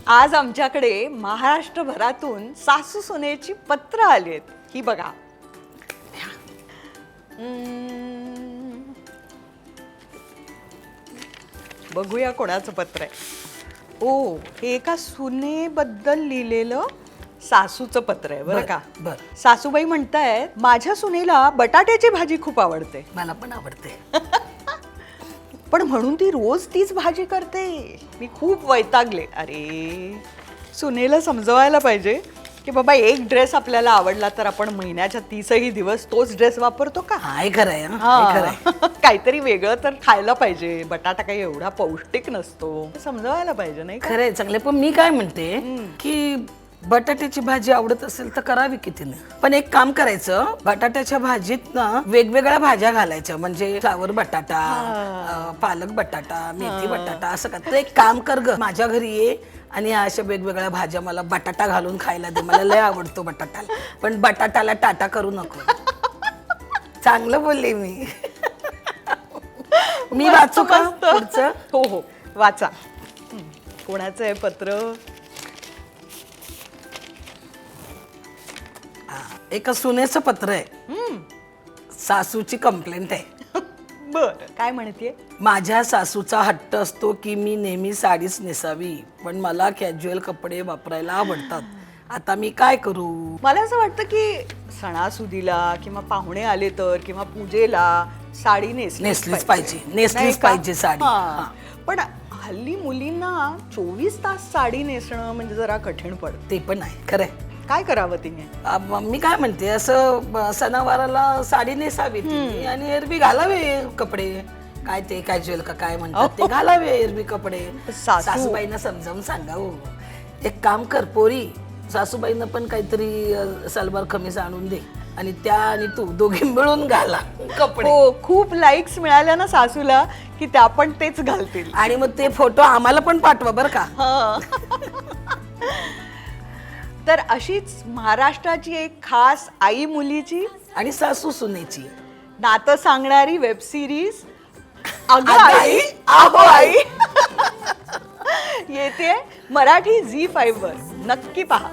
आज आमच्याकडे महाराष्ट्रभरातून सासू सुनेची पत्र आलीत. ही बघा. बघूया कोणाचं पत्र आहे. ओ, हे एका सुनेबद्दल लिहिलेलं सासूचं पत्र आहे बरं का. बरं. सासूबाई म्हणतायत, माझ्या सुनेला बटाट्याची भाजी खूप आवडते, मला पण आवडते. पण म्हणून ती रोज तीच भाजी करते. मी खूप वैतागले. अरे, सुनेला समजवायला पाहिजे की बाबा एक ड्रेस आपल्याला आवडला तर आपण महिन्याच्या 30ही दिवस तोच ड्रेस वापरतो का. हाय खरंय, हाय खरंय. काहीतरी वेगळं तर खायला पाहिजे. बटाटा काही एवढा पौष्टिक नसतो, समजवायला पाहिजे नाही का. खरंय, चांगले. पण मी काय म्हणते की बटाट्याची भाजी आवडत असेल तर करावी की तिने. पण एक काम करायचं, बटाट्याच्या भाजीत ना वेगवेगळ्या भाज्या घालायच्या. म्हणजे फ्लावर बटाटा, पालक बटाटा, मेथी बटाटा, असं का. तर एक काम कर ग, माझ्या घरी ये आणि अशा वेगवेगळ्या भाज्या मला बटाटा घालून खायला दे. मला लय आवडतो बटाटा. पण बटाट्याला टाटा करू नको. चांगलं बोलले मी. मी वाचू का पुढचं? हो हो, वाचा. कोणाचं आहे पत्र? एका सुनेचं पत्र आहे. सासूची कंप्लेंट आहे. बर, काय म्हणते? माझ्या सासूचा हट्ट असतो की मी नेहमी साडीच नेसावी, पण मला कॅज्युअल कपडे वापरायला आवडतात. आता मी काय करू? मला असं वाटतं की सणासुदीला किंवा पाहुणे आले तर किंवा पूजेला साडी नेसलीच पाहिजे साडी. पण हल्ली मुलींना 24 तास साडी नेसणं म्हणजे जरा कठीण पडतं. ते पण आहे, खरंय. काय करावं तिने? मी काय म्हणते, असं सणावाराला साडी नेसावी तिने आणि एरवी घालावे कपडे. काय ते कॅज्युअल का काय म्हणतात ते घालावे एरवी कपडे. सासूबाईंना समजावून सांगा. हो, एक काम कर पोरी, सासूबाईंना पण काहीतरी सलवार कमीज आणून दे आणि त्या आणि तू दोघी मिळून घाला कपडे. हो, खूप लाईक्स मिळाल्या ना सासूला की त्या पण तेच घालतील. आणि मग ते फोटो आम्हाला पण पाठवा बरं का. तर अशीच महाराष्ट्राची एक खास आई मुलीची आणि सासू सुनेची नातं सांगणारी वेब सिरीज अगं आई आहो आई येते मराठी झी 5 वर. नक्की पहा.